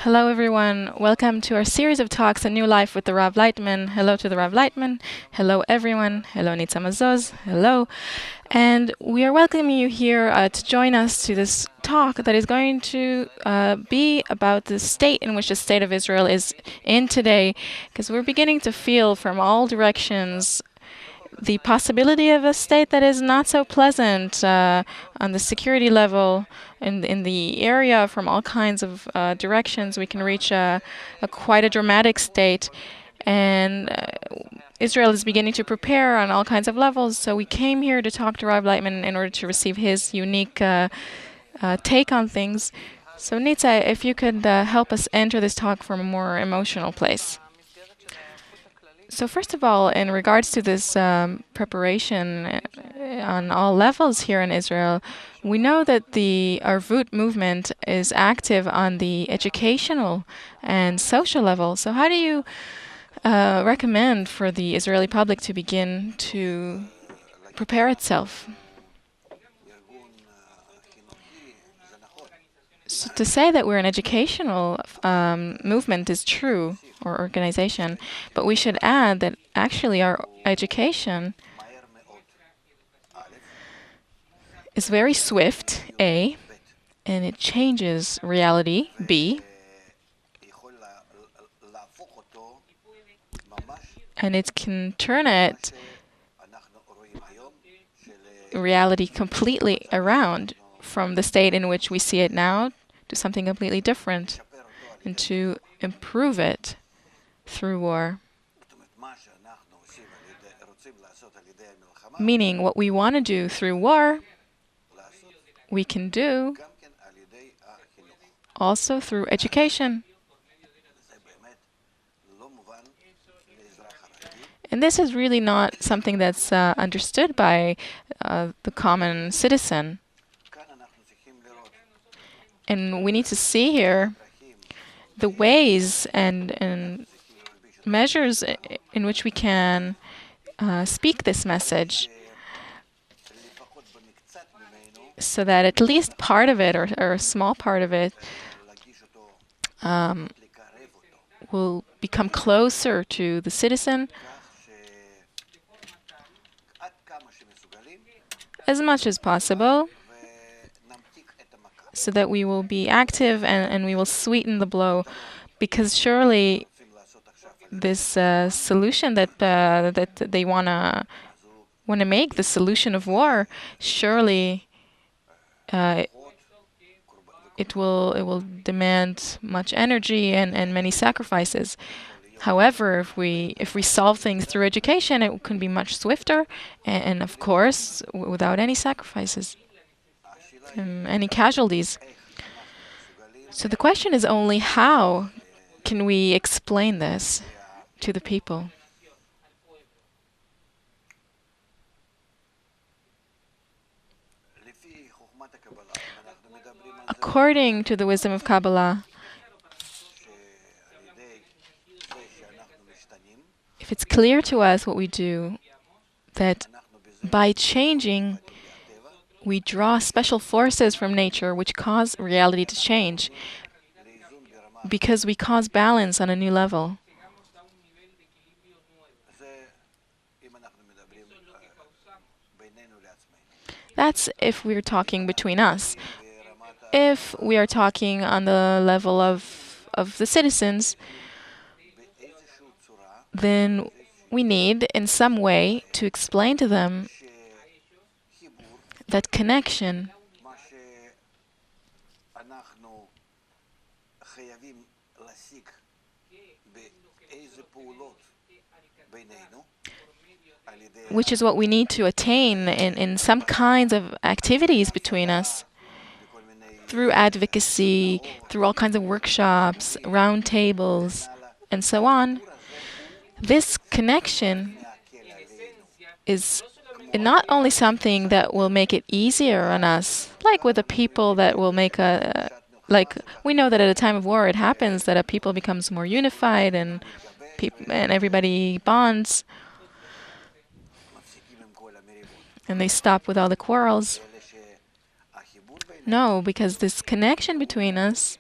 Hello, everyone. Welcome to our series of talks, A New Life with the Rav Laitman. Hello to the Rav Laitman. Hello, everyone. Hello, Nitza Mazoz. Hello. And we are welcoming you here to join us to this talk that is going to be about the state in which the state of Israel is in today, because we're beginning to feel from all directions the possibility of a state that is not so pleasant on the security level in the area from all kinds of directions. We can reach a quite a dramatic state, and Israel is beginning to prepare on all kinds of levels. So we came here to talk to Rav Laitman in order to receive his unique take on things. So Nitza, if you could help us enter this talk from a more emotional place. So first of all, in regards to this preparation on all levels here in Israel, we know that the Arvut movement is active on the educational and social level. So how do you recommend for the Israeli public to begin to prepare itself? So to say that we're an educational movement is true, or organization, but we should add that actually our education is very swift, A, and it changes reality, B, and it can turn it reality completely around from the state in which we see it now to something completely different, and to improve it through war. Meaning, what we want to do through war, we can do also through education. And this is really not something that's understood by the common citizen. And we need to see here the ways and measures in which we can speak this message, so that at least part of it, or a small part of it, will become closer to the citizen as much as possible, so that we will be active and we will sweeten the blow. Because surely this solution that they wanna make, the solution of war, surely it will demand much energy and many sacrifices. However, if we solve things through education, it can be much swifter, and of course without any sacrifices, any casualties. So the question is only, how can we explain this to the people? According to the wisdom of Kabbalah, if it's clear to us what we do, that by changing, we draw special forces from nature which cause reality to change, because we cause balance on a new level. That's if we're talking between us. If we are talking on the level of the citizens, then we need in some way to explain to them that connection which is what we need to attain in some kinds of activities between us, through advocacy, through all kinds of workshops, round tables, and so on. This connection is not only something that will make it easier on us, like with the people that will make like we know that at a time of war it happens that a people becomes more unified and everybody bonds and they stop with all the quarrels. No, because this connection between us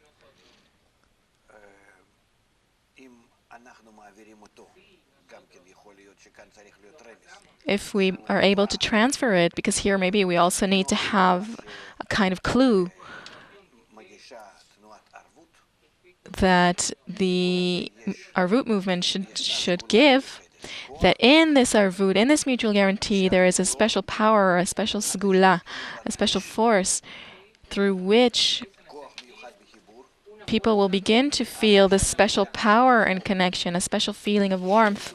if we are able to transfer it, because here maybe we also need to have a kind of clue that the Arvut movement should give, that in this Arvut, in this mutual guarantee, there is a special power, a special segula, a special force through which people will begin to feel this special power and connection, a special feeling of warmth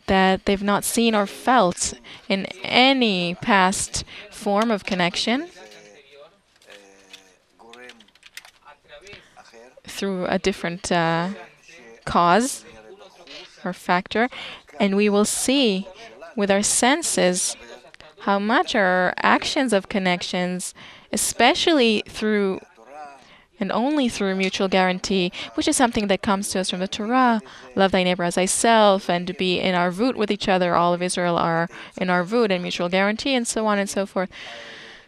that they've not seen or felt in any past form of connection through a different cause or factor. And we will see with our senses how much our actions of connections, especially through and only through mutual guarantee, which is something that comes to us from the Torah, love thy neighbor as thyself, and to be in arvut with each other. All of Israel are in arvut and mutual guarantee, and so on and so forth.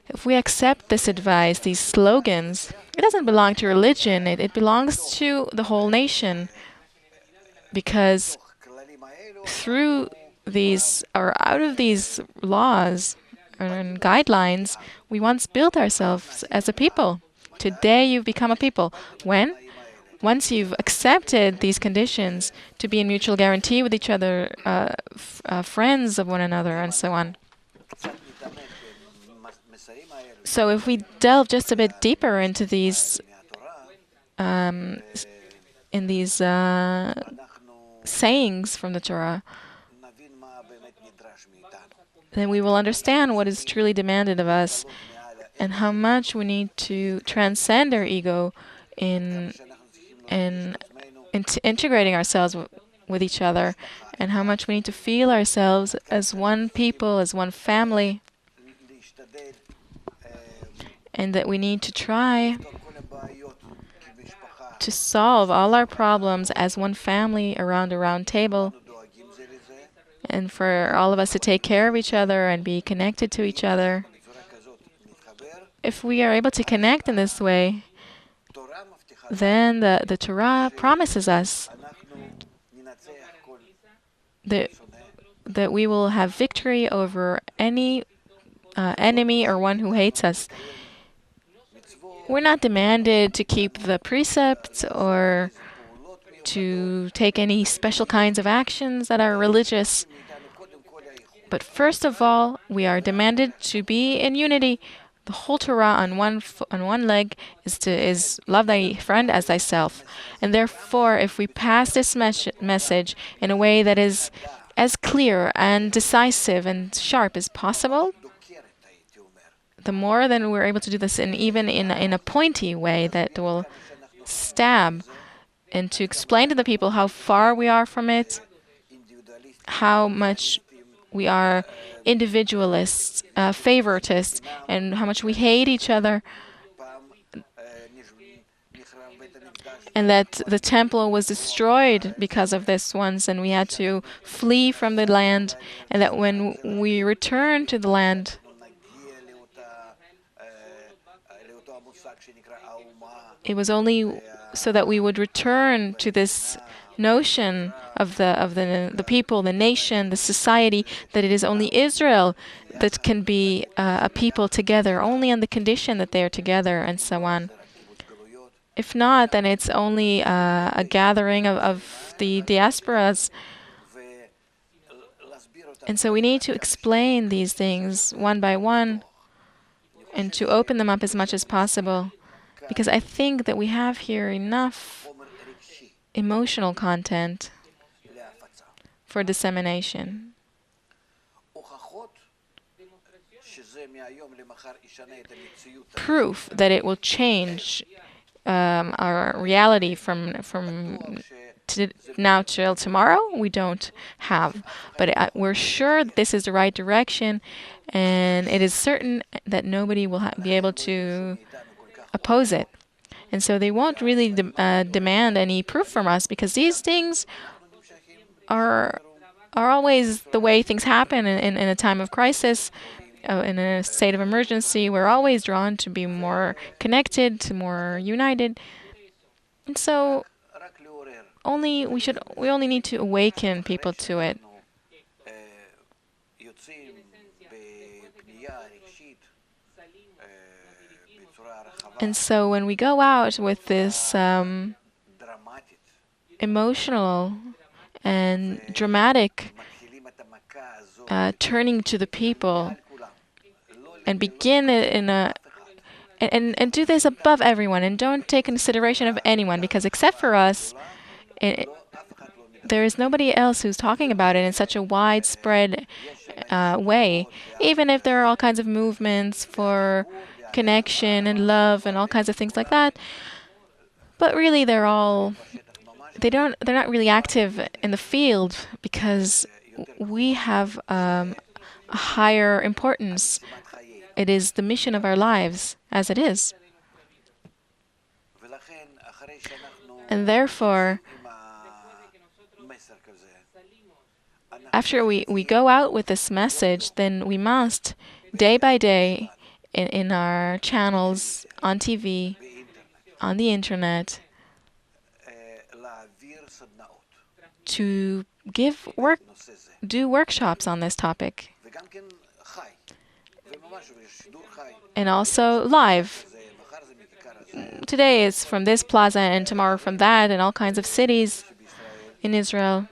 If we accept this advice, these slogans, it doesn't belong to religion, it belongs to the whole nation. Because through these, or out of these laws and guidelines, we once built ourselves as a people. Today you've become a people. When? Once you've accepted these conditions to be in mutual guarantee with each other, friends of one another, and so on. So if we delve just a bit deeper into these, sayings from the Torah, then we will understand what is truly demanded of us and how much we need to transcend our ego in integrating ourselves with each other, and how much we need to feel ourselves as one people, as one family, and that we need to try to solve all our problems as one family around a round table, and for all of us to take care of each other and be connected to each other. If we are able to connect in this way, then the Torah promises us that we will have victory over any enemy or one who hates us. We're not demanded to keep the precepts or to take any special kinds of actions that are religious. But first of all, we are demanded to be in unity. The whole Torah on one leg is love thy friend as thyself. And therefore, if we pass this message in a way that is as clear and decisive and sharp as possible, the more then we're able to do this, and even in a pointy way that will stab, and to explain to the people how far we are from it, how much we are individualists, favoritists, and how much we hate each other, and that the temple was destroyed because of this once, and we had to flee from the land, and that when we return to the land, it was only so that we would return to this notion of the people, the nation, the society, that it is only Israel that can be a people together, only on the condition that they are together, and so on. If not, then it's only a gathering of the diasporas. And so we need to explain these things one by one and to open them up as much as possible, because I think that we have here enough emotional content for dissemination. Proof that it will change our reality from now till tomorrow, we don't have. But we're sure this is the right direction, and it is certain that nobody will be able to oppose it. And so they won't really demand any proof from us, because these things are always the way things happen in a time of crisis, in a state of emergency. We're always drawn to be more connected, to more united. And so we only need to awaken people to it. And so when we go out with this emotional and dramatic turning to the people and begin it in a and do this above everyone and don't take consideration of anyone because except for us, it, there is nobody else who's talking about it in such a widespread way. Even if there are all kinds of movements for connection and love and all kinds of things like that, but really they're not really active in the field because we have a higher importance. It is the mission of our lives as it is. And therefore, after we go out with this message, then we must, day by day, in our channels, on TV, on the internet, to do workshops on this topic. And also live. Today is from this plaza and tomorrow from that and all kinds of cities in Israel.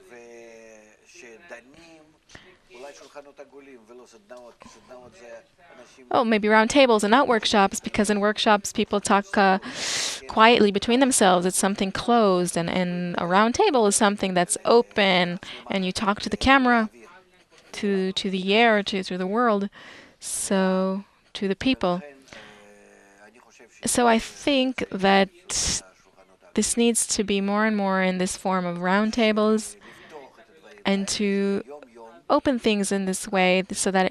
Oh, maybe round tables and not workshops, because in workshops people talk quietly between themselves. It's something closed, and a round table is something that's open, and you talk to the camera, to the air, to the world, so to the people. So I think that this needs to be more and more in this form of round tables, and to open things in this way so that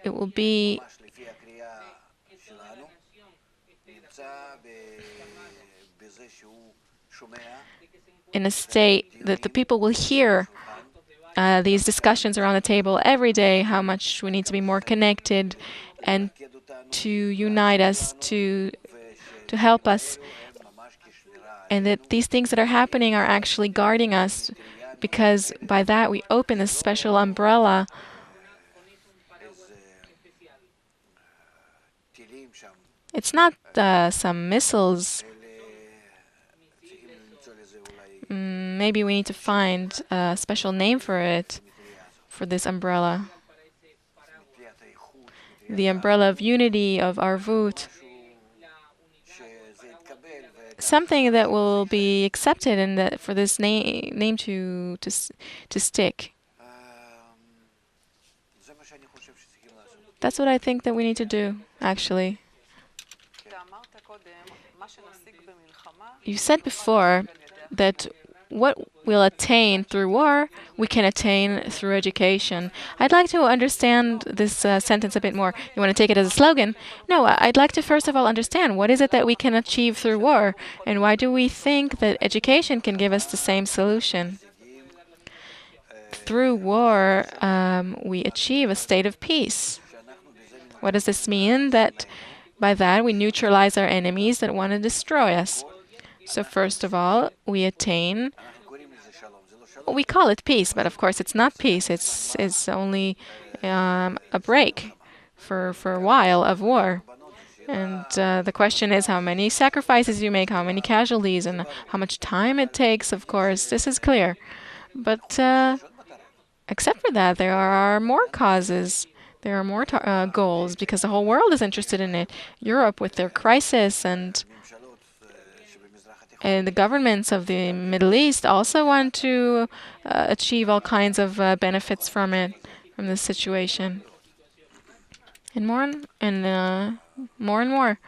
it will be in a state that the people will hear these discussions around the table every day, how much we need to be more connected and to unite us, to help us, and that these things that are happening are actually guarding us, because by that we open a special umbrella It's not some missiles. Maybe we need to find a special name for it, for this umbrella. The umbrella of unity, of Arvut. Something that will be accepted and that for this name to stick. That's what I think that we need to do, actually. You said before that what we'll attain through war, we can attain through education. I'd like to understand this sentence a bit more. You want to take it as a slogan? No, I'd like to first of all understand what is it that we can achieve through war, and why do we think that education can give us the same solution? Through war, we achieve a state of peace. What does this mean? That by that we neutralize our enemies that want to destroy us. So first of all, we attain, we call it peace, but of course it's not peace. It's only a break for a while of war. And the question is how many sacrifices you make, how many casualties, and how much time it takes, of course. This is clear. But except for that, there are more causes. There are more goals, because the whole world is interested in it. Europe with their crisis and the governments of the Middle East also want to achieve all kinds of benefits from it, from this situation. And more and more.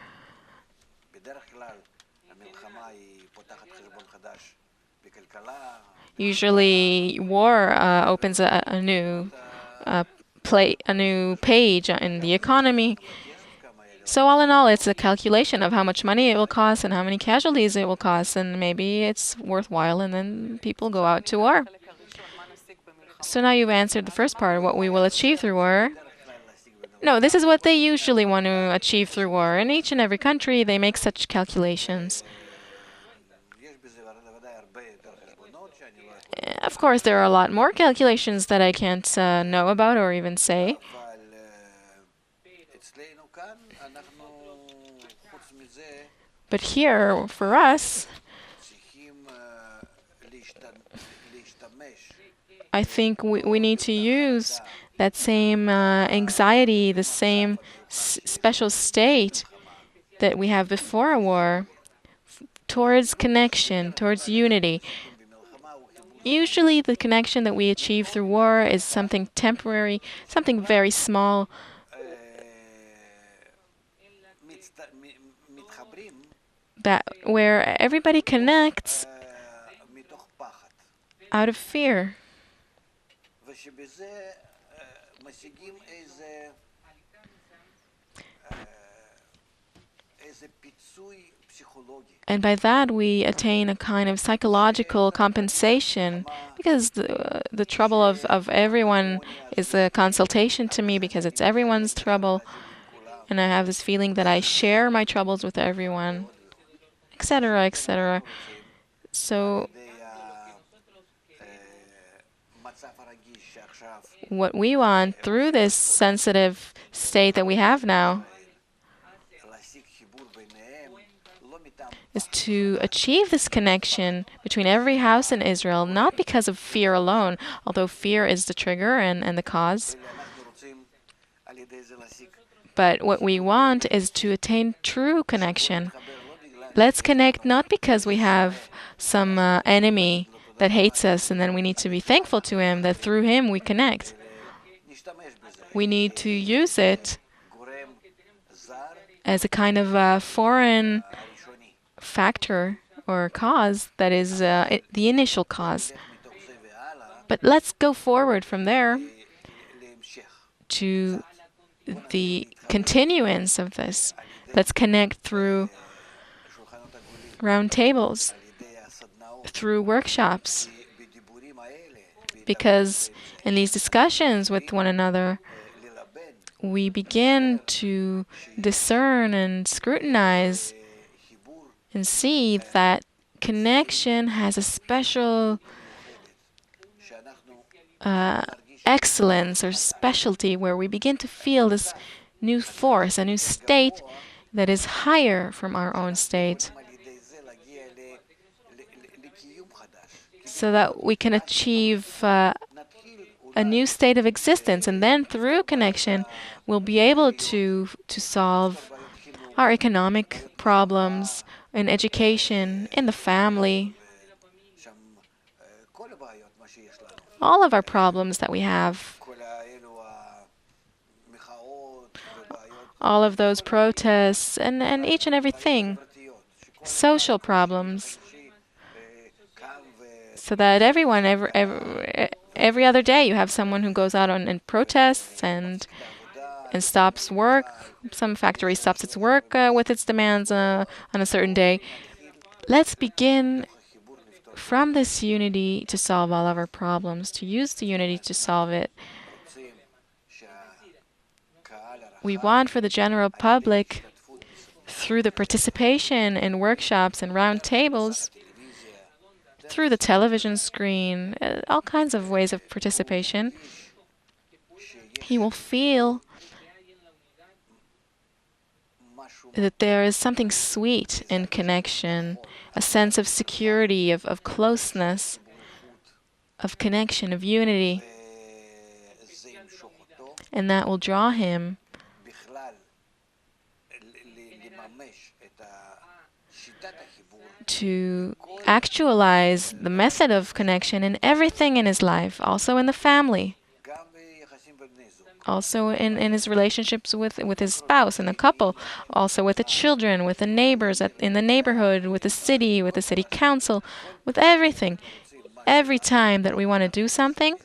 Usually, war opens a new a new page in the economy. So all in all, it's a calculation of how much money it will cost and how many casualties it will cost, and maybe it's worthwhile, and then people go out to war. So now you've answered the first part, what we will achieve through war. No, this is what they usually want to achieve through war. In each and every country, they make such calculations. Of course, there are a lot more calculations that I can't know about or even say. But here, for us, I think we need to use that same anxiety, the same special state that we have before a war towards connection, towards unity. Usually, the connection that we achieve through war is something temporary, something very small, that where everybody connects out of fear. And by that, we attain a kind of psychological compensation because the trouble of everyone is a consultation to me because it's everyone's trouble. And I have this feeling that I share my troubles with everyone, etc., etc. So, what we want through this sensitive state that we have now is to achieve this connection between every house in Israel, not because of fear alone, although fear is the trigger and the cause. But what we want is to attain true connection. Let's connect not because we have some enemy that hates us and then we need to be thankful to him that through him we connect. We need to use it as a kind of foreign factor or cause that is the initial cause. But let's go forward from there to the continuance of this. Let's connect through round tables, through workshops, because in these discussions with one another, we begin to discern and scrutinize and see that connection has a special excellence or specialty where we begin to feel this new force, a new state that is higher from our own state, so that we can achieve a new state of existence. And then through connection, we'll be able to solve our economic problems in education, in the family, all of our problems that we have, all of those protests, and each and everything, social problems, so that everyone, every other day, you have someone who goes out and protests and stops work. Some factory stops its work with its demands on a certain day. Let's begin from this unity to solve all of our problems, to use the unity to solve it. We want for the general public, through the participation in workshops and round tables, through the television screen, all kinds of ways of participation, he will feel that there is something sweet in connection, a sense of security, of closeness, of connection, of unity. And that will draw him to actualize the method of connection in everything in his life, also in the family, also in his relationships with his spouse and the couple, also with the children, with the neighbors in the neighborhood, with the city council, with everything. Every time that we want to do something,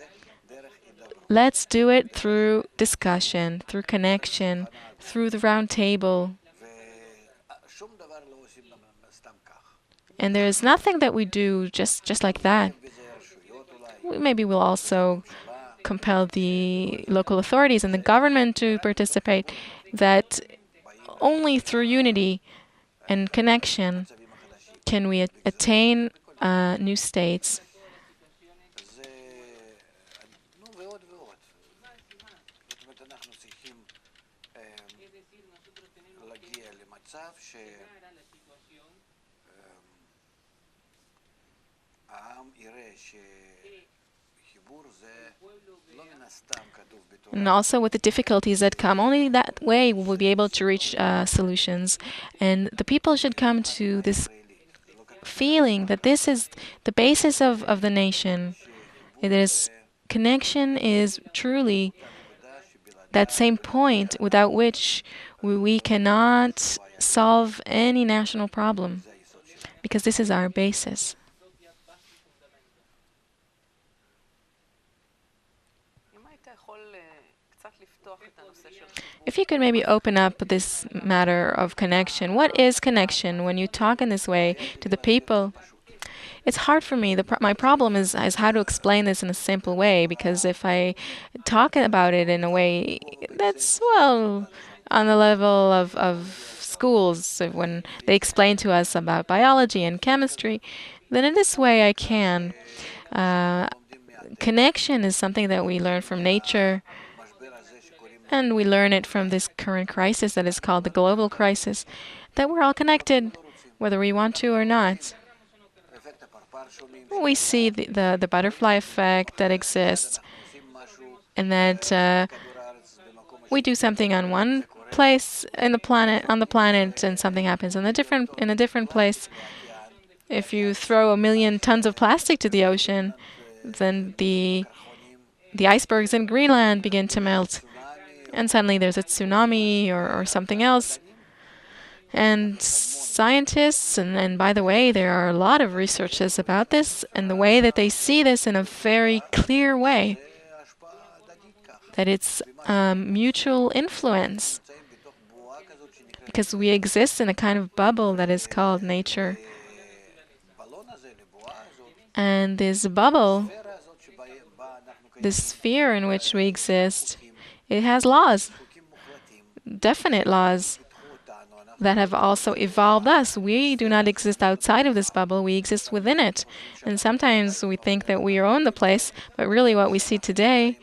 let's do it through discussion, through connection, through the round table. And there is nothing that we do just like that. Maybe we'll also compel the local authorities and the government to participate, that only through unity and connection can we attain new states. And also with the difficulties that come, only that way we will be able to reach solutions. And the people should come to this feeling that this is the basis of the nation. It is connection is truly that same point without which we cannot solve any national problem, because this is our basis. If you could maybe open up this matter of connection. What is connection when you talk in this way to the people? It's hard for me. My problem is how to explain this in a simple way, because if I talk about it in a way that's, well, on the level of schools, so when they explain to us about biology and chemistry, then in this way I can. Uh, Connection is something that we learn from nature, and we learn it from this current crisis that is called the global crisis, that we're all connected, whether we want to or not. We see the butterfly effect that exists, and that we do something on one place in the planet, and something happens in a different place. If you throw 1,000,000 tons of plastic to the ocean, then the icebergs in Greenland begin to melt, and suddenly there's a tsunami or something else. And scientists, and by the way, there are a lot of researches about this, and the way that they see this in a very clear way, that it's mutual influence, because we exist in a kind of bubble that is called nature. And this bubble, this sphere in which we exist, it has laws, definite laws, that have also evolved us. We do not exist outside of this bubble, we exist within it. And sometimes we think that we own the place, but really what we see today,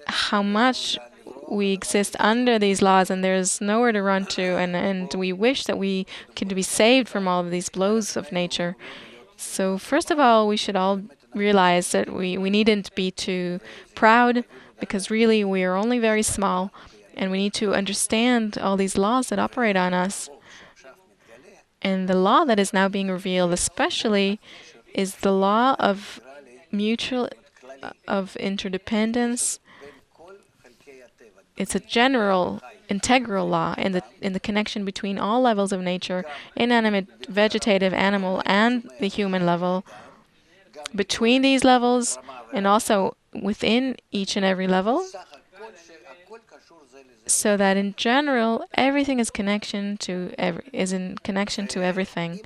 how much we exist under these laws, and there's nowhere to run to, and we wish that we could be saved from all of these blows of nature. So first of all, we should all realize that we needn't be too proud, because really we are only very small, and we need to understand all these laws that operate on us. And the law that is now being revealed especially is the law of of interdependence. It's a general, integral law in the connection between all levels of nature, inanimate, vegetative, animal, and the human level. Between these levels, and also within each and every level, so that in general everything is in connection to everything.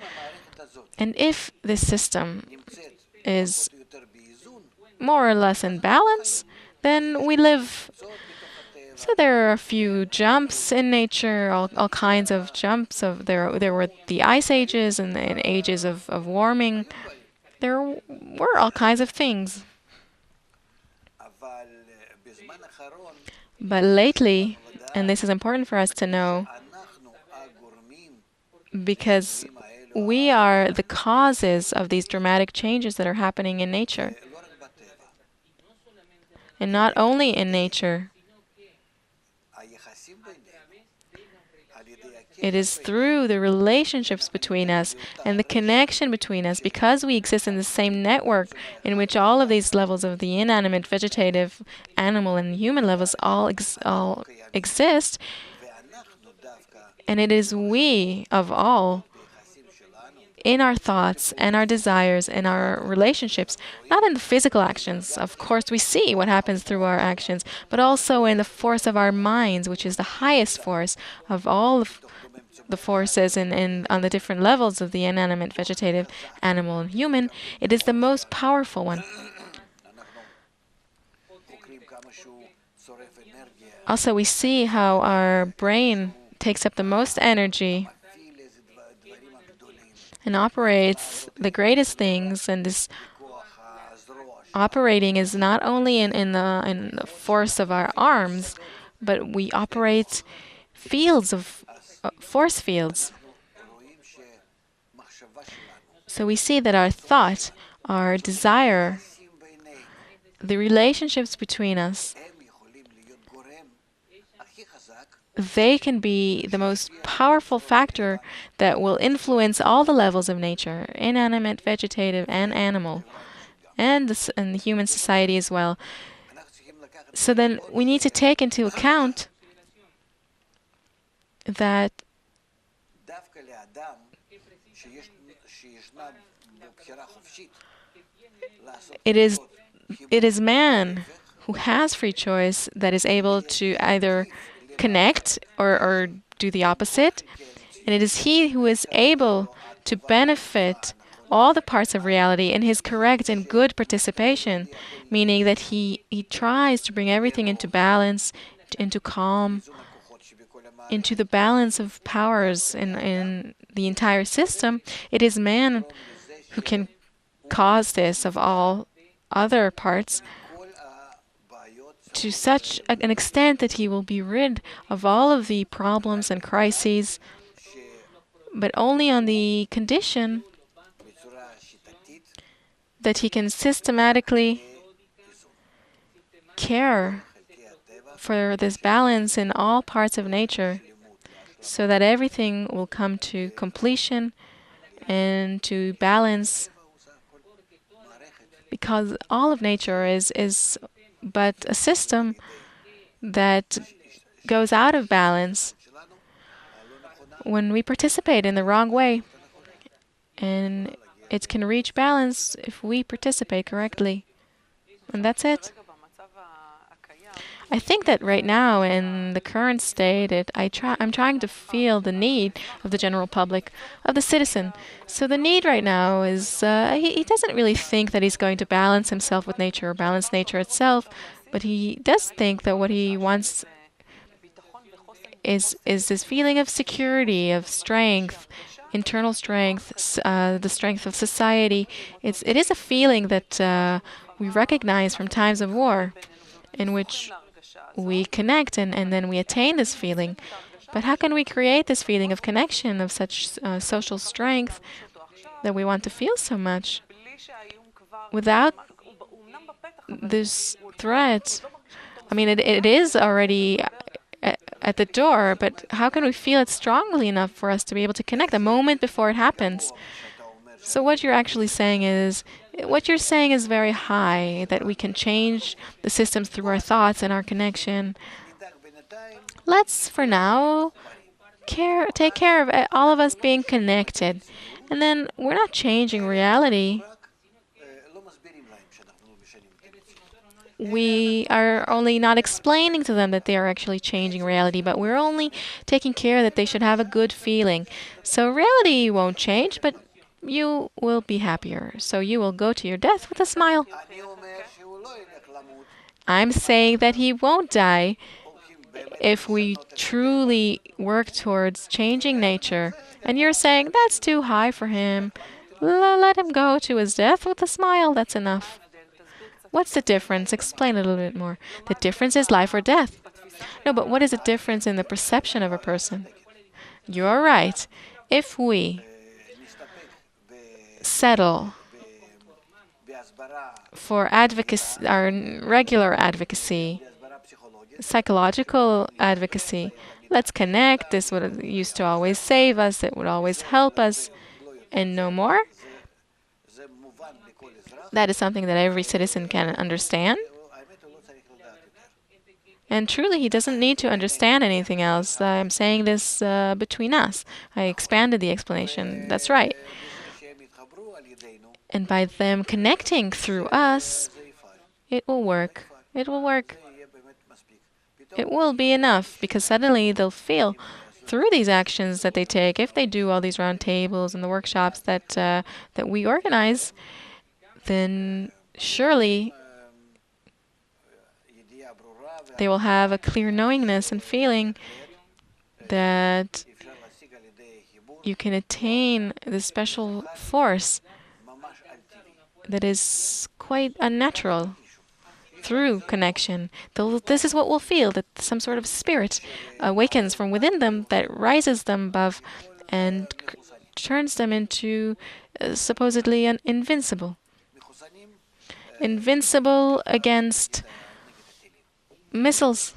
And if this system is more or less in balance, then we live. So there are a few jumps in nature, all kinds of jumps. There were the ice ages and ages of warming. There were all kinds of things. But lately, and this is important for us to know, because we are the causes of these dramatic changes that are happening in nature. And not only in nature, it is through the relationships between us and the connection between us, because we exist in the same network in which all of these levels of the inanimate, vegetative, animal, and human levels all exist. And it is we of all, in our thoughts and our desires and our relationships, not in the physical actions. Of course, we see what happens through our actions, but also in the force of our minds, which is the highest force of all of the forces on the different levels of the inanimate, vegetative, animal, and human. It is the most powerful one. Also, we see how our brain takes up the most energy and operates the greatest things, and this operating is not only in the force of our arms, but we operate fields of force fields. So we see that our thought, our desire, the relationships between us, they can be the most powerful factor that will influence all the levels of nature, inanimate, vegetative, and animal, and the human society as well. So then we need to take into account that it is man who has free choice that is able to either connect or do the opposite. And it is he who is able to benefit all the parts of reality in his correct and good participation, meaning that he tries to bring everything into balance, into calm, into the balance of powers in the entire system. It is man who can cause this of all other parts to such an extent that he will be rid of all of the problems and crises, but only on the condition that he can systematically care for this balance in all parts of nature so that everything will come to completion and to balance, because all of nature is but a system that goes out of balance when we participate in the wrong way. And it can reach balance if we participate correctly. And that's it. I think that right now, in the current state, I'm trying to feel the need of the general public, of the citizen. So the need right now is he doesn't really think that he's going to balance himself with nature or balance nature itself, but he does think that what he wants is this feeling of security, of strength, internal strength, the strength of society. It is a feeling that we recognize from times of war, in which we connect and then we attain this feeling. But how can we create this feeling of connection, of such social strength that we want to feel so much without this threat? I mean, it is already at the door, but how can we feel it strongly enough for us to be able to connect a moment before it happens? So what you're actually saying is, what you're saying is very high, that we can change the systems through our thoughts and our connection. Let's, for now, take care of all of us being connected. And then we're not changing reality. We are only not explaining to them that they are actually changing reality, but we're only taking care that they should have a good feeling. So reality won't change, but you will be happier. So you will go to your death with a smile. I'm saying that he won't die if we truly work towards changing nature. And you're saying that's too high for him. Let him go to his death with a smile. That's enough. What's the difference? Explain a little bit more. The difference is life or death. No, but what is the difference in the perception of a person? You're right. If we settle for advocacy, our regular advocacy, psychological advocacy, let's connect. This would used to always save us. It would always help us, and no more. That is something that every citizen can understand. And truly, he doesn't need to understand anything else. I'm saying this between us. I expanded the explanation. That's right. And by them connecting through us, it will work. It will work. It will be enough, because suddenly they'll feel through these actions that they take, if they do all these round tables and the workshops that we organize, then surely they will have a clear knowingness and feeling that you can attain this special force that is quite unnatural through connection. This is what we'll feel, that some sort of spirit awakens from within them that rises them above and turns them into supposedly invincible. Invincible against missiles.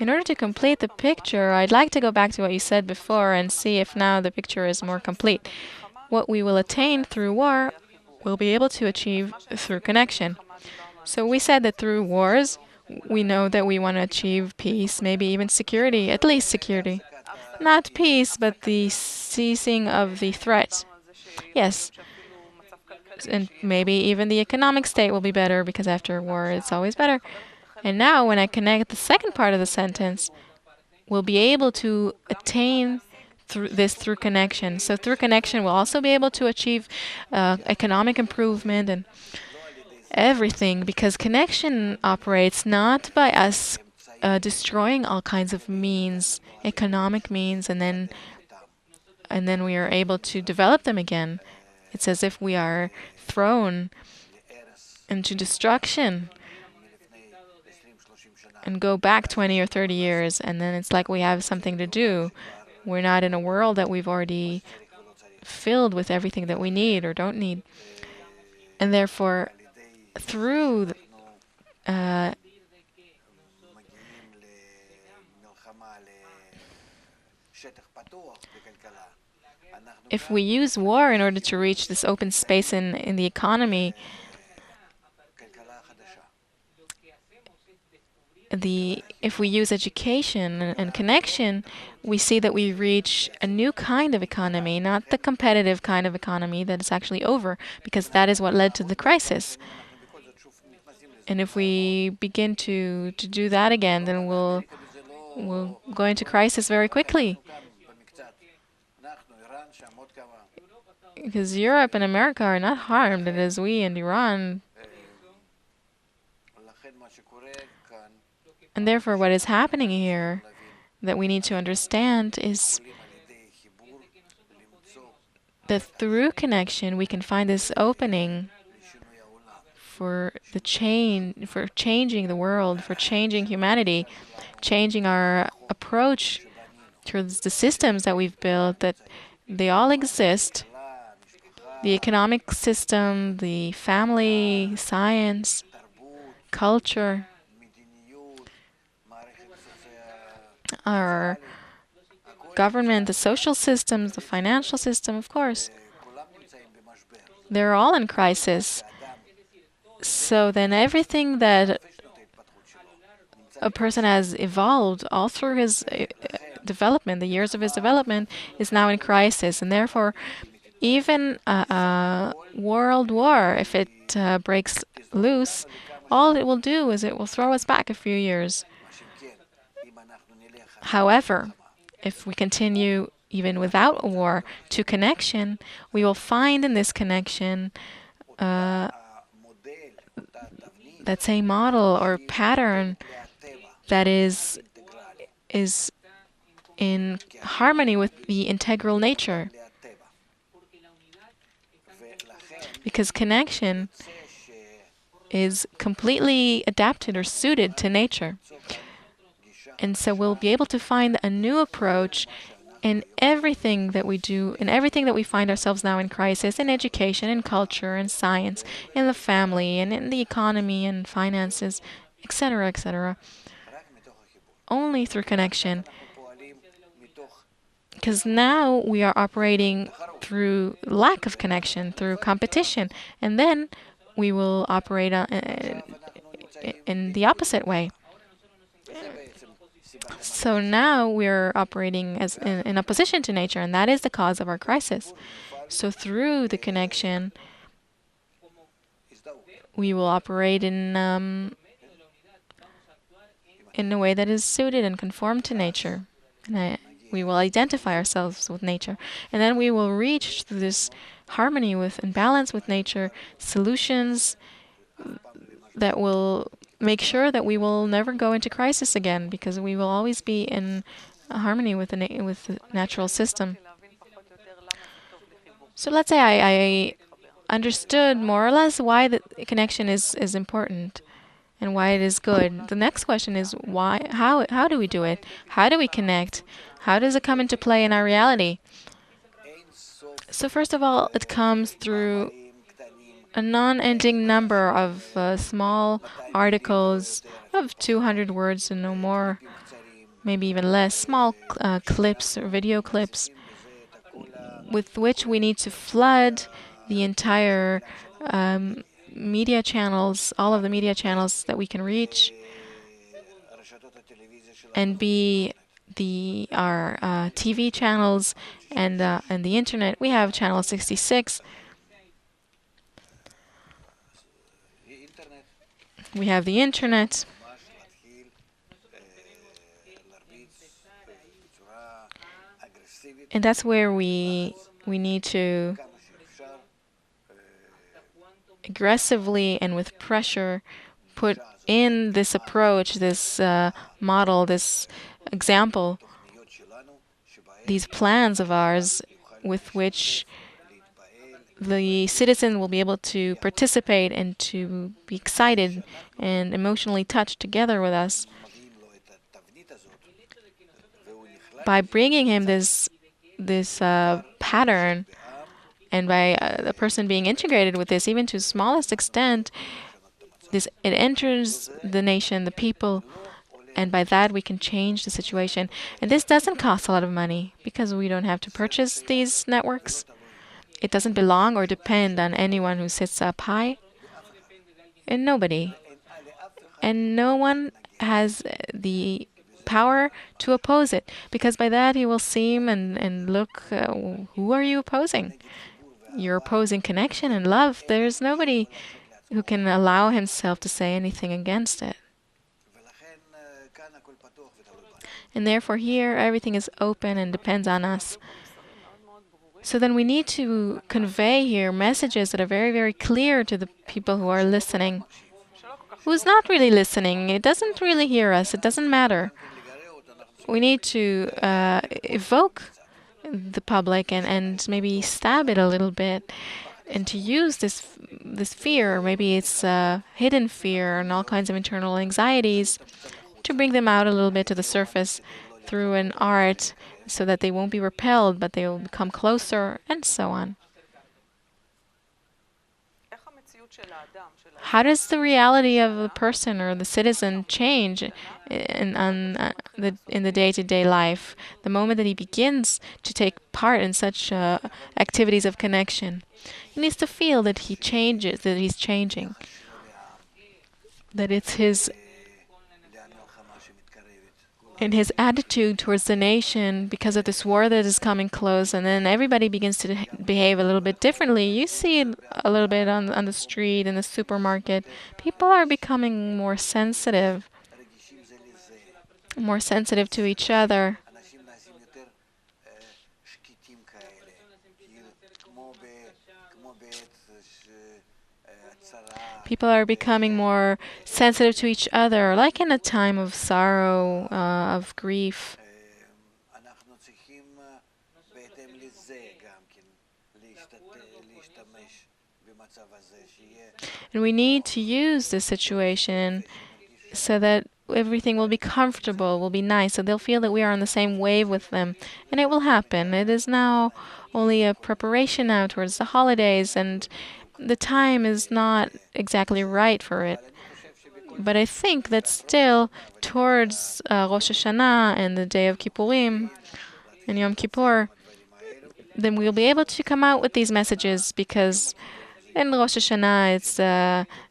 In order to complete the picture, I'd like to go back to what you said before and see if now the picture is more complete. What we will attain through war, we'll be able to achieve through connection. So we said that through wars, we know that we want to achieve peace, maybe even security, at least security. Not peace, but the ceasing of the threat. Yes. And maybe even the economic state will be better because after war it's always better. And now when I connect the second part of the sentence, we'll be able to attain through connection. So through connection, we'll also be able to achieve economic improvement and everything, because connection operates not by us destroying all kinds of means, economic means, and then we are able to develop them again. It's as if we are thrown into destruction and go back 20 or 30 years, and then it's like we have something to do. We're not in a world that we've already filled with everything that we need or don't need. And therefore, through if we use war in order to reach this open space in the economy, if we use education and connection, we see that we reach a new kind of economy, not the competitive kind of economy that is actually over, because that is what led to the crisis. And if we begin to do that again, then we'll go into crisis very quickly. Because Europe and America are not harmed as we and Iran. And therefore, what is happening here that we need to understand is that through connection, we can find this opening for changing the world, for changing humanity, changing our approach towards the systems that we've built, that they all exist. The economic system, the family, science, culture, our government, the social systems, the financial system, of course. They're all in crisis. So then everything that a person has evolved all through his development, the years of his development, is now in crisis. And therefore, even a world war, if it breaks loose, all it will do is it will throw us back a few years. However, if we continue even without a war to connection, we will find in this connection that same model or pattern that is in harmony with the integral nature. Because connection is completely adapted or suited to nature. And so we'll be able to find a new approach in everything that we do, in everything that we find ourselves now in crisis, in education, in culture, in science, in the family, and in the economy and finances, etc., etc. Only through connection. Because now we are operating through lack of connection, through competition, and then we will operate in the opposite way. So now we're operating as in opposition to nature, and that is the cause of our crisis. So through the connection, we will operate in a way that is suited and conformed to nature. And we will identify ourselves with nature. And then we will reach through this harmony with and balance with nature solutions that will make sure that we will never go into crisis again, because we will always be in harmony with the natural system. So let's say I understood more or less why the connection is important and why it is good. The next question is why how do we do it? How do we connect? How does it come into play in our reality? So first of all, it comes through a non-ending number of small articles of 200 words and no more, maybe even less, small clips or video clips with which we need to flood the entire media channels, all of the media channels that we can reach, and be our TV channels and the internet. We have channel 66. We have the internet, and that's where we need to aggressively and with pressure put in this approach, this model, this example, these plans of ours with which the citizen will be able to participate and to be excited and emotionally touched together with us by bringing him this pattern, and by the person being integrated with this, even to the smallest extent, this it enters the nation, the people, and by that we can change the situation. And this doesn't cost a lot of money because we don't have to purchase these networks. It doesn't belong or depend on anyone who sits up high, and nobody. And no one has the power to oppose it, because by that he will seem and look, who are you opposing? You're opposing connection and love. There's nobody who can allow himself to say anything against it. And therefore, here, everything is open and depends on us. So then we need to convey here messages that are very, very clear to the people who are listening. Who's not really listening? It doesn't really hear us. It doesn't matter. We need to evoke the public and maybe stab it a little bit, and to use this fear, maybe it's hidden fear and all kinds of internal anxieties, to bring them out a little bit to the surface through an art, so that they won't be repelled, but they will become closer, and so on. How does the reality of the person or the citizen change in the day-to-day life, the moment that he begins to take part in such activities of connection? He needs to feel that he changes, that he's changing, that it's his in his attitude towards the nation because of this war that is coming close, and then everybody begins to behave a little bit differently. You see it a little bit on the street, in the supermarket. People are becoming more sensitive to each other. People are becoming more sensitive to each other, like in a time of sorrow, of grief. And we need to use this situation so that everything will be comfortable, will be nice, so they'll feel that we are on the same wave with them. And it will happen. It is now only a preparation now towards the holidays, and the time is not exactly right for it. But I think that still, towards Rosh Hashanah and the day of Kippurim and Yom Kippur, then we'll be able to come out with these messages, because in Rosh Hashanah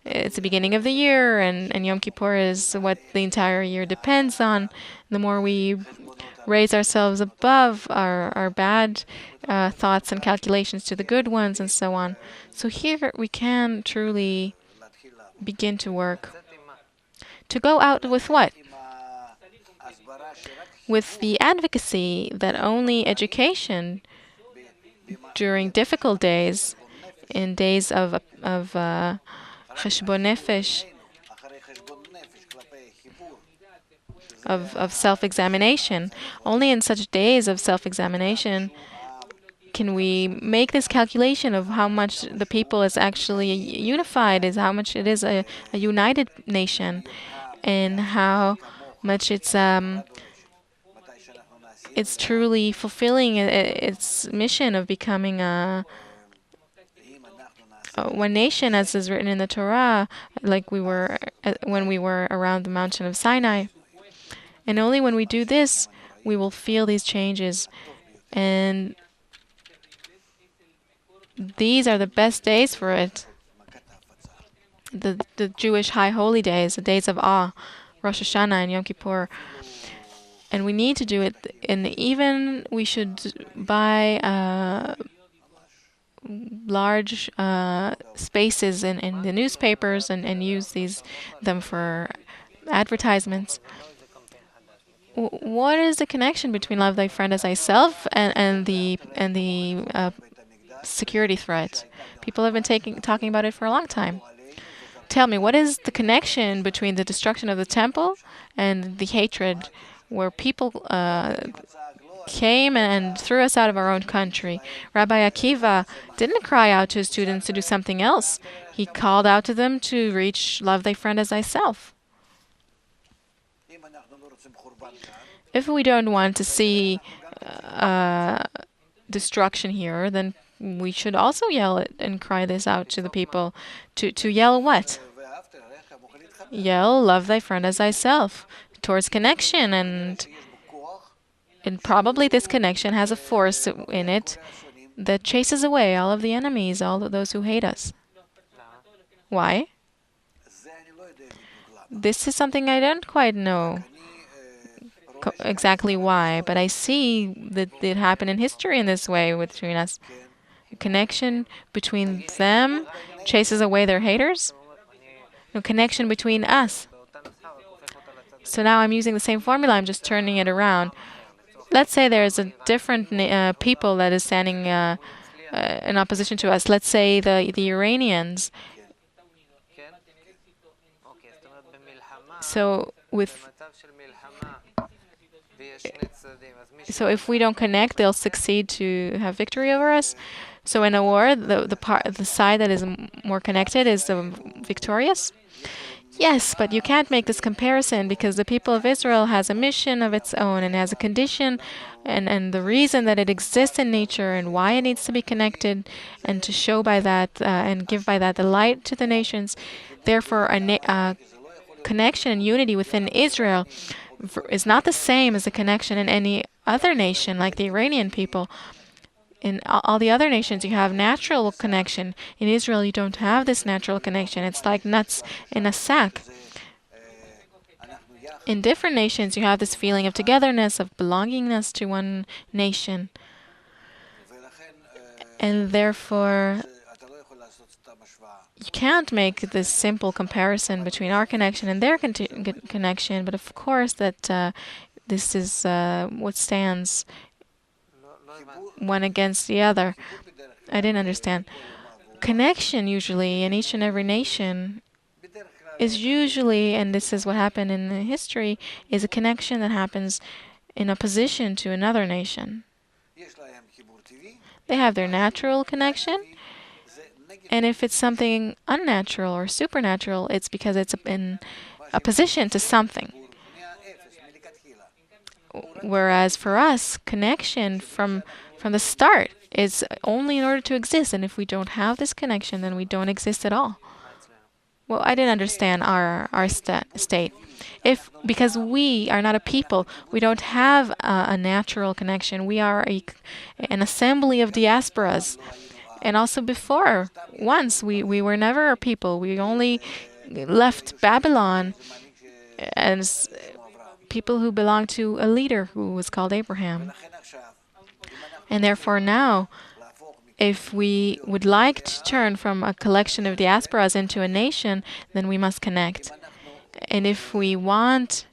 it's the beginning of the year, and Yom Kippur is what the entire year depends on. The more we raise ourselves above our bad thoughts and calculations to the good ones, and so on. So here we can truly begin to work. To go out with what? With the advocacy that only education during difficult days, in days of cheshbon nefesh, of self-examination, only in such days of self-examination can we make this calculation of how much the people is actually unified, is how much it is a united nation, and how much it's truly fulfilling its mission of becoming a one nation, as is written in the Torah, like we were when we were around the mountain of Sinai. And only when we do this, we will feel these changes. And these are the best days for it. The Jewish high holy days, the days of awe, Rosh Hashanah and Yom Kippur. And we need to do it. And even we should buy large spaces in the newspapers and use them for advertisements. What is the connection between love thy friend as thyself and the security threat? People have been talking about it for a long time. Tell me, what is the connection between the destruction of the temple and the hatred where people came and threw us out of our own country? Rabbi Akiva didn't cry out to his students to do something else. He called out to them to reach love thy friend as thyself. If we don't want to see destruction here, then we should also yell it and cry this out to the people. To yell what? Yell, love thy friend as thyself, towards connection. And probably this connection has a force in it that chases away all of the enemies, all of those who hate us. Why? This is something I don't quite know exactly why, but I see that it happened in history in this way between us. A connection between them chases away their haters. No connection between us. So now I'm using the same formula, I'm just turning it around. Let's say there's a different people that is standing in opposition to us. Let's say the Iranians. So if we don't connect, they'll succeed to have victory over us. So in a war, the side that is more connected is victorious. Yes, but you can't make this comparison because the people of Israel has a mission of its own and has a condition and the reason that it exists in nature and why it needs to be connected and to show by that and give by that the light to the nations. Therefore, a connection and unity within Israel is not the same as a connection in any other nation like the Iranian people. In all the other nations, you have natural connection. In Israel, you don't have this natural connection. It's like nuts in a sack. In different nations, you have this feeling of togetherness, of belongingness to one nation. And therefore, you can't make this simple comparison between our connection and their connection. But of course, that this is what stands one against the other. I didn't understand. Connection usually in each and every nation is usually, and this is what happened in history, is a connection that happens in opposition to another nation. They have their natural connection, and if it's something unnatural or supernatural, it's because it's in opposition to something. Whereas for us, connection from the start is only in order to exist, and if we don't have this connection, then we don't exist at all. Well, I didn't understand our state. Because we are not a people, we don't have a natural connection. We are an assembly of diasporas. And also before, once, we were never a people. We only left Babylon as people who belonged to a leader who was called Abraham. And therefore now, if we would like to turn from a collection of diasporas into a nation, then we must connect. And if we want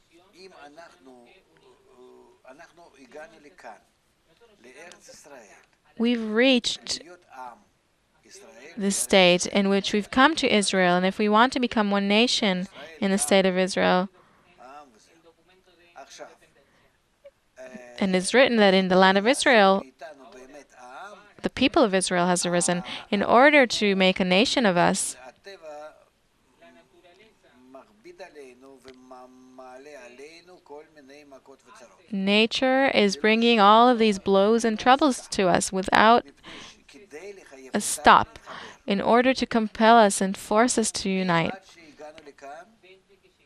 we've reached the state in which we've come to Israel, and if we want to become one nation in the state of Israel, and it's written that in the land of Israel, the people of Israel has arisen in order to make a nation of us. Nature is bringing all of these blows and troubles to us without a stop in order to compel us and force us to unite.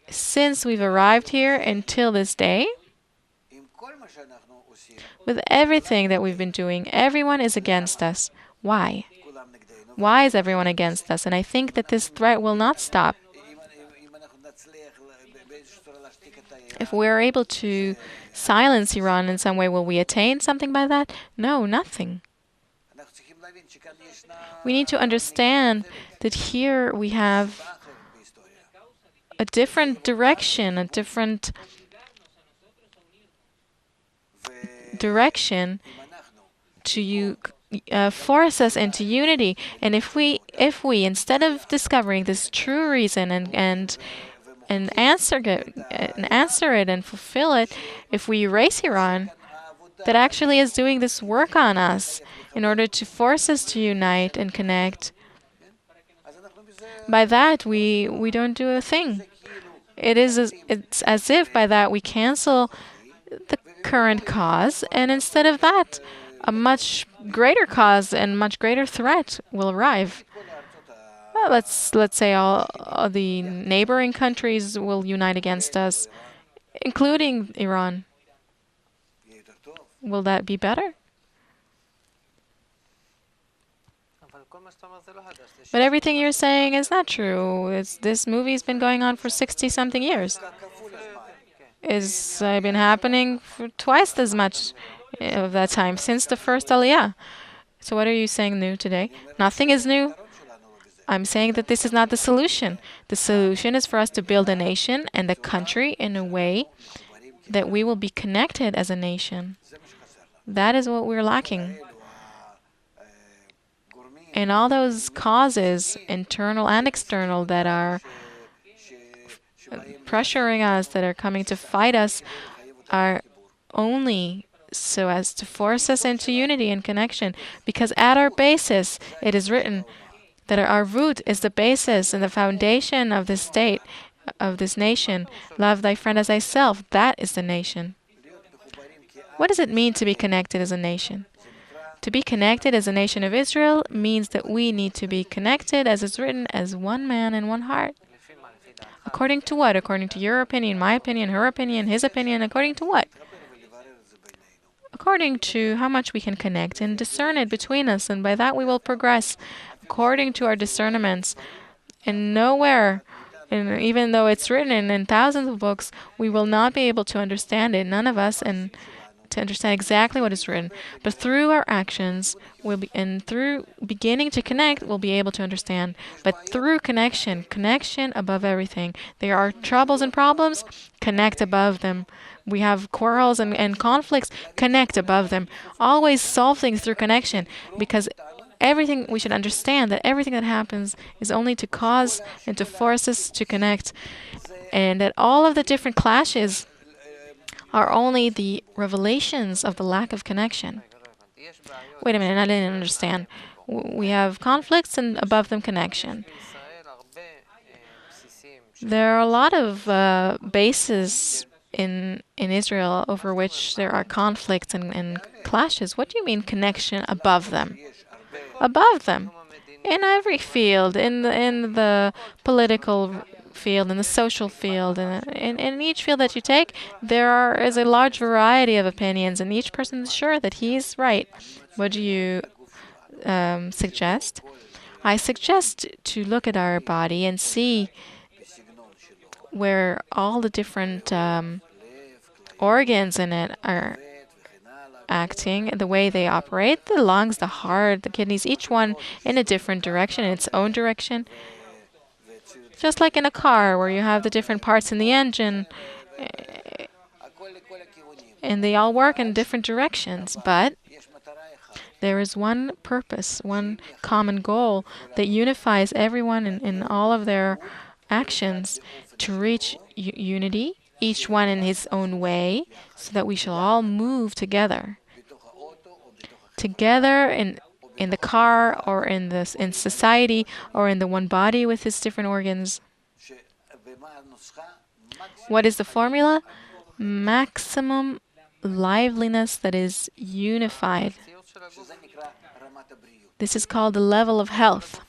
Since we've arrived here until this day, with everything that we've been doing, everyone is against us. Why? Why is everyone against us? And I think that this threat will not stop. If we're able to silence Iran in some way, will we attain something by that? No, nothing. We need to understand that here we have a different direction, a different direction to force us into unity. And if we instead of discovering this true reason and answer it and fulfill it, if we erase Iran, that actually is doing this work on us in order to force us to unite and connect, by that we don't do a thing. It's as if by that we cancel the current cause, and instead of that, a much greater cause and much greater threat will arrive. Well, let's say all the neighboring countries will unite against us, including Iran. Will that be better? But everything you're saying is not true. This movie's been going on for 60-something years. It's been happening for twice as much of that time, since the first Aliyah. So what are you saying new today? Nothing is new. I'm saying that this is not the solution. The solution is for us to build a nation and a country in a way that we will be connected as a nation. That is what we're lacking. And all those causes, internal and external, that are pressuring us, that are coming to fight us, are only so as to force us into unity and connection. Because at our basis, it is written that our root is the basis and the foundation of this state, of this nation. Love thy friend as thyself. That is the nation. What does it mean to be connected as a nation? To be connected as a nation of Israel means that we need to be connected, as is written, as one man and one heart. According to what? According to your opinion, my opinion, her opinion, his opinion, according to what? According to how much we can connect and discern it between us, and by that we will progress according to our discernments. And nowhere, and even though it's written in thousands of books, we will not be able to understand it, none of us, and to understand exactly what is written. But through our actions, and through beginning to connect, we'll be able to understand. But through connection above everything. There are troubles and problems, connect above them. We have quarrels and conflicts, connect above them. Always solve things through connection, because everything, we should understand that everything that happens is only to cause and to force us to connect. And that all of the different clashes are only the revelations of the lack of connection. Wait a minute, I didn't understand. We have conflicts and above them connection. There are a lot of bases in Israel over which there are conflicts and clashes. What do you mean connection above them? Above them. In every field, in the political field, in the social field, and in each field that you take, there is a large variety of opinions, and each person is sure that he's right. What do you suggest? I suggest to look at our body and see where all the different organs in it are acting, the way they operate, the lungs, the heart, the kidneys, each one in a different direction, in its own direction. Just like in a car where you have the different parts in the engine, and they all work in different directions, but there is one purpose, one common goal that unifies everyone in all of their actions to reach unity, each one in his own way, so that we shall all move together. Together in the car or in society or in the one body with its different organs. What is the formula? Maximum liveliness that is unified. This is called the level of health.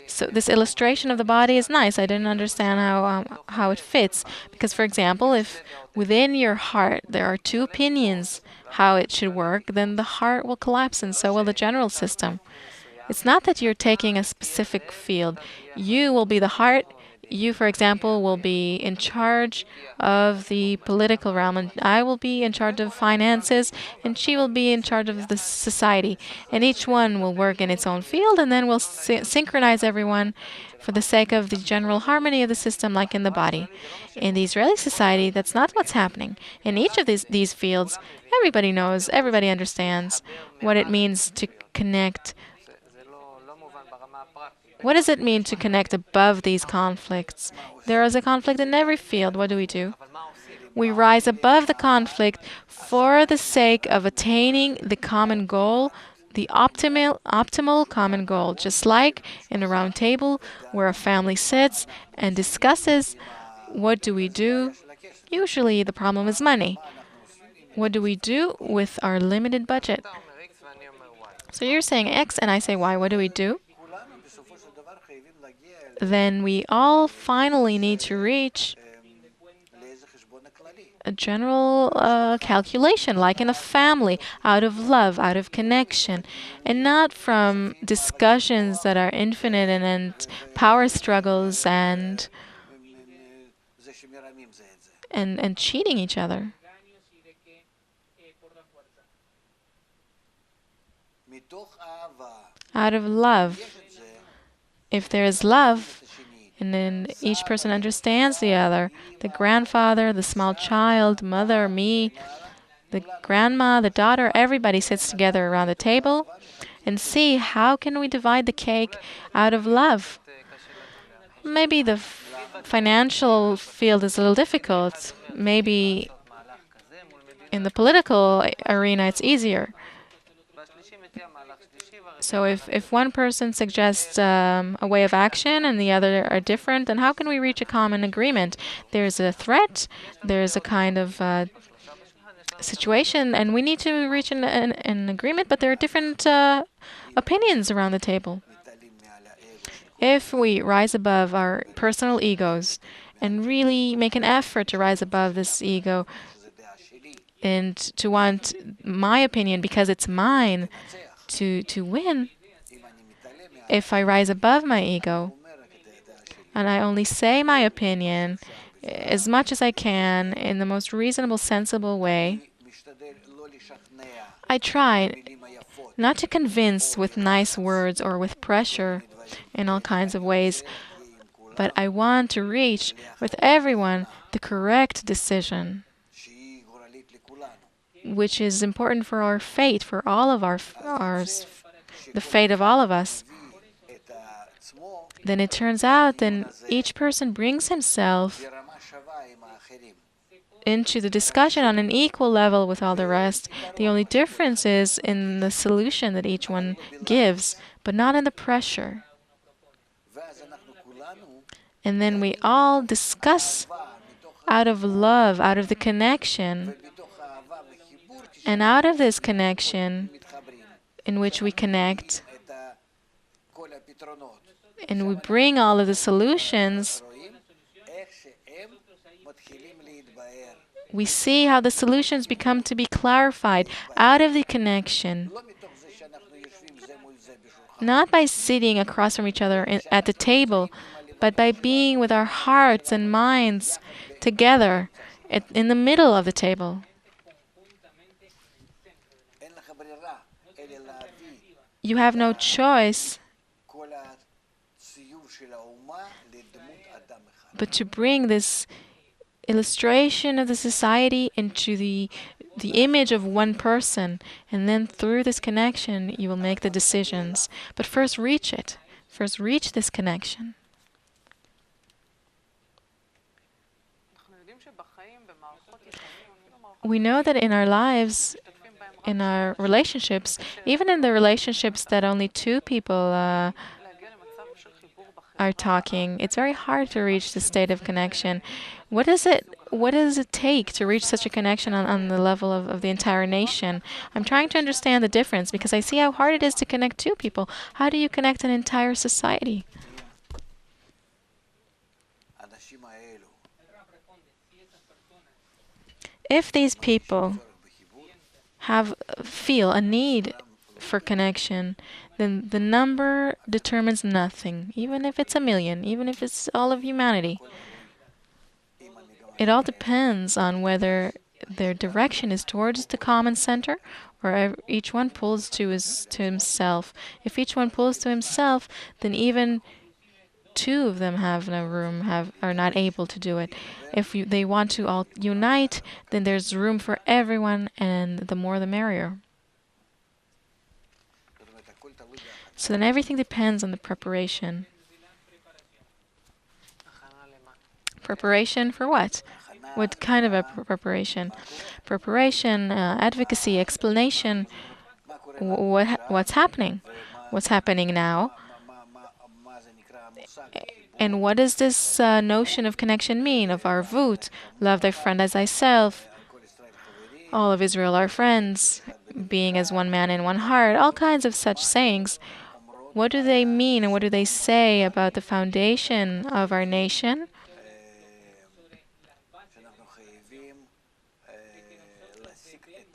So this illustration of the body is nice. I didn't understand how it fits because, for example, if within your heart there are two opinions how it should work, then the heart will collapse, and so will the general system. It's not that you're taking a specific field. You will be the heart. You, for example, will be in charge of the political realm, and I will be in charge of finances, and she will be in charge of the society. And each one will work in its own field, and then we'll synchronize everyone for the sake of the general harmony of the system, like in the body. In the Israeli society, that's not what's happening. In each of these fields, everybody knows, everybody understands what it means to connect. What does it mean to connect above these conflicts? There is a conflict in every field. What do? We rise above the conflict for the sake of attaining the common goal, the optimal common goal, just like in a round table where a family sits and discusses what do we do. Usually the problem is money. What do we do with our limited budget? So you're saying X and I say Y. What do we do? Then we all finally need to reach a general calculation, like in a family, out of love, out of connection, and not from discussions that are infinite and power struggles and cheating each other. Out of love. If there is love, and then each person understands the other, the grandfather, the small child, mother, me, the grandma, the daughter, everybody sits together around the table and see how can we divide the cake out of love. Maybe the financial field is a little difficult. Maybe in the political arena it's easier. So if one person suggests a way of action and the other are different, then how can we reach a common agreement? There's a threat, there's a kind of situation, and we need to reach an agreement, but there are different opinions around the table. If we rise above our personal egos and really make an effort to rise above this ego and to want my opinion because it's mine to win, if I rise above my ego and I only say my opinion as much as I can in the most reasonable, sensible way, I try not to convince with nice words or with pressure in all kinds of ways, but I want to reach with everyone the correct decision, which is important for our fate, for all of ours, the fate of all of us. Then it turns out then each person brings himself into the discussion on an equal level with all the rest. The only difference is in the solution that each one gives, but not in the pressure. And then we all discuss out of love, out of the connection. And out of this connection in which we connect and we bring all of the solutions, we see how the solutions become to be clarified out of the connection. Not by sitting across from each other at the table, but by being with our hearts and minds together in the middle of the table. You have no choice but to bring this illustration of the society into the image of one person, and then through this connection you will make the decisions. But first reach it. First reach this connection. We know that in our lives, in our relationships, even in the relationships that only two people are talking, it's very hard to reach the state of connection. What does it take to reach such a connection on the level of the entire nation? I'm trying to understand the difference because I see how hard it is to connect two people. How do you connect an entire society? If these people feel a need for connection, then the number determines nothing, even if it's a million, even if it's all of humanity. It all depends on whether their direction is towards the common center or each one pulls to himself. If each one pulls to himself, then even two of them have no room, are not able to do it. If they want to all unite, then there's room for everyone, and the more the merrier. So then everything depends on the preparation. Preparation for what? What kind of a preparation? Preparation, advocacy, explanation. What's happening? What's happening now? And what does this notion of connection mean? Of arvut, love thy friend as thyself, all of Israel are friends, being as one man in one heart, all kinds of such sayings. What do they mean and what do they say about the foundation of our nation?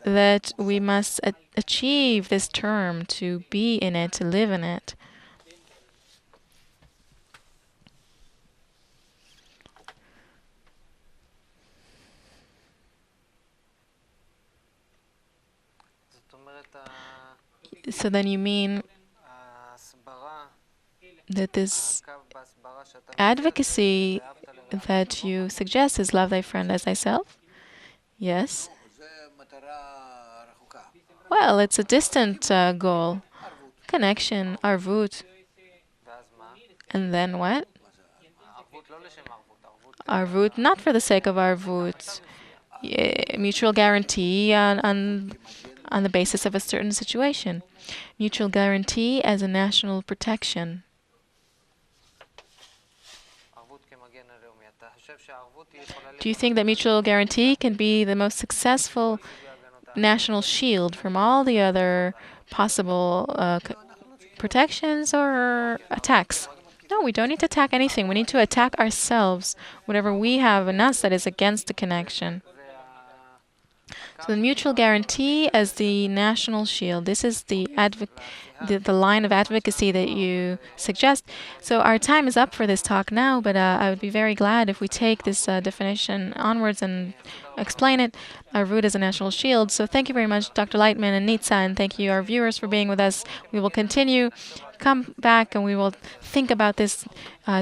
That we must achieve this term, to be in it, to live in it. So then you mean that this advocacy that you suggest is love thy friend as thyself? Yes. Well, it's a distant goal. Connection, arvut. And then what? Arvut, not for the sake of arvut. Mutual guarantee on the basis of a certain situation. Mutual guarantee as a national protection. Do you think that mutual guarantee can be the most successful national shield from all the other possible protections or attacks? No, we don't need to attack anything. We need to attack ourselves, whatever we have in us that is against the connection. So the mutual guarantee as the national shield. This is the line of advocacy that you suggest. So our time is up for this talk now, but I would be very glad if we take this definition onwards and explain it. Our root is a national shield. So thank you very much, Dr. Laitman and Nitsa, and thank you, our viewers, for being with us. We will continue. Come back and we will think about this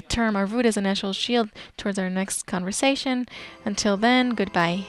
term, our root as a national shield, towards our next conversation. Until then, goodbye.